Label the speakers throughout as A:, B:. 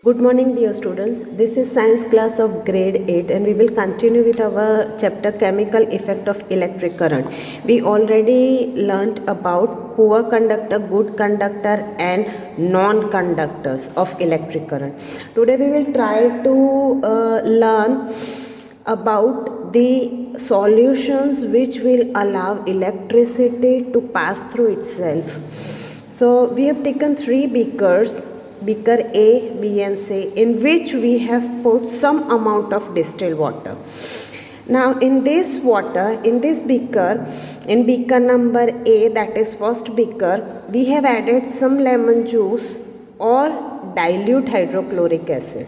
A: Good morning, dear students. This is science class of grade 8 and we will continue with our chapter chemical effect of electric current. We already learnt about poor conductor, good conductor and non-conductors of electric current. Today we will try to learn about the solutions which will allow electricity to pass through itself. So we have taken three beakers, beaker A, B and C, in which we have put some amount of distilled water. Now in this water, in this beaker, in beaker number A, that is first beaker, we have added some lemon juice or dilute hydrochloric acid.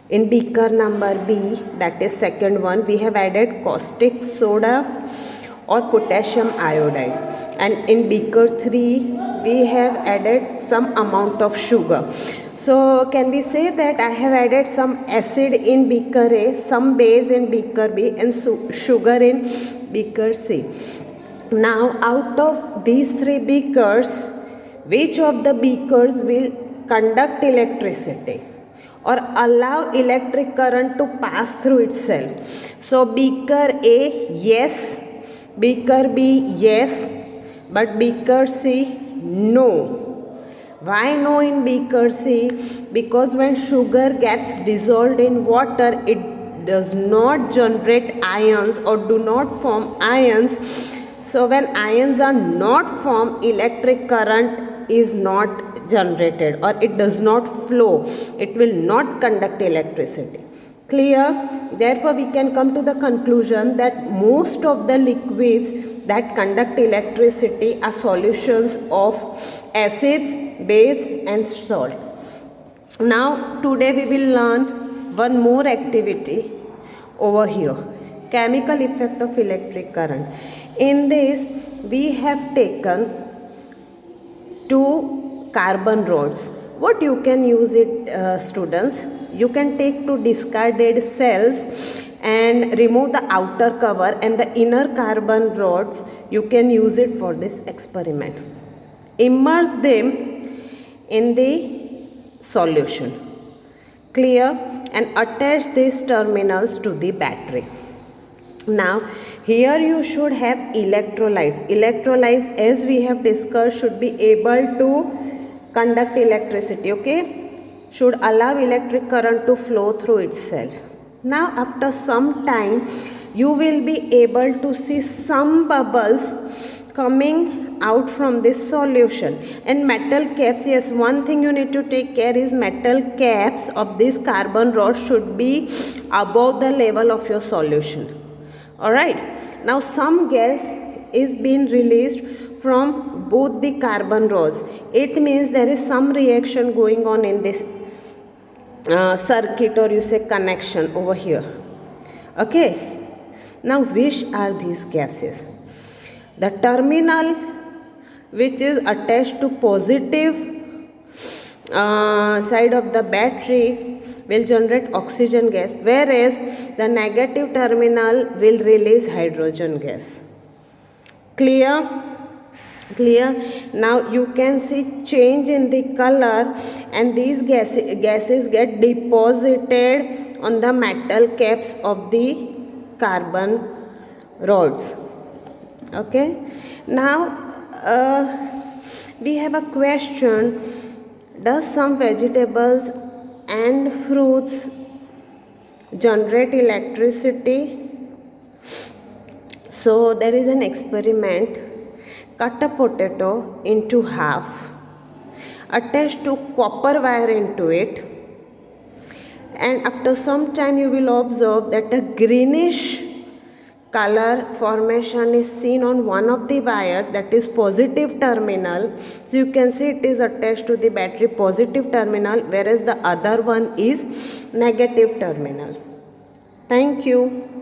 A: In beaker number B, that is second one, we have added caustic soda or potassium iodide, and in beaker 3 we have added some amount of sugar. So can we say that I have added some acid in beaker A, some base in beaker B and sugar in beaker C. Now out of these three beakers, which of the beakers will conduct electricity or allow electric current to pass through itself? So beaker A, yes. Beaker B, yes. But beaker C, no. Why no in beaker C? Because when sugar gets dissolved in water, it does not generate ions or do not form ions. So when ions are not formed, electric current is not generated or it does not flow. It will not conduct electricity. Clear? Therefore, we can come to the conclusion that most of the liquids that conduct electricity are solutions of acids, base and salt. Now, today we will learn one more activity over here. Chemical effect of electric current. In this, we have taken two carbon rods. What you can use it, students? You can take two discarded cells and remove the outer cover and the inner carbon rods. You can use it for this experiment. Immerse them in the solution. Clear? And attach these terminals to the battery. Now here you should have electrolytes. Electrolytes, as we have discussed, should be able to conduct electricity, okay? Should allow electric current to flow through itself. Now after some time you will be able to see some bubbles coming out from this solution. And metal caps, yes, one thing you need to take care is metal caps of this carbon rod should be above the level of your solution. Alright, now some gas is being released from both the carbon rods. It means there is some reaction going on in this circuit, or you say connection over here. Okay, now which are these gases? The terminal which is attached to positive side of the battery will generate oxygen gas, whereas the negative terminal will release hydrogen gas. Clear? Clear? Now you can see change in the color, and these gases get deposited on the metal caps of the carbon rods. Okay, now we have a question: does some vegetables and fruits generate electricity? So there is an experiment. Cut a potato into half, attach two copper wire into it, and after some time you will observe that a greenish color formation is seen on one of the wire, that is positive terminal. So you can see it is attached to the battery positive terminal, whereas the other one is negative terminal. Thank you.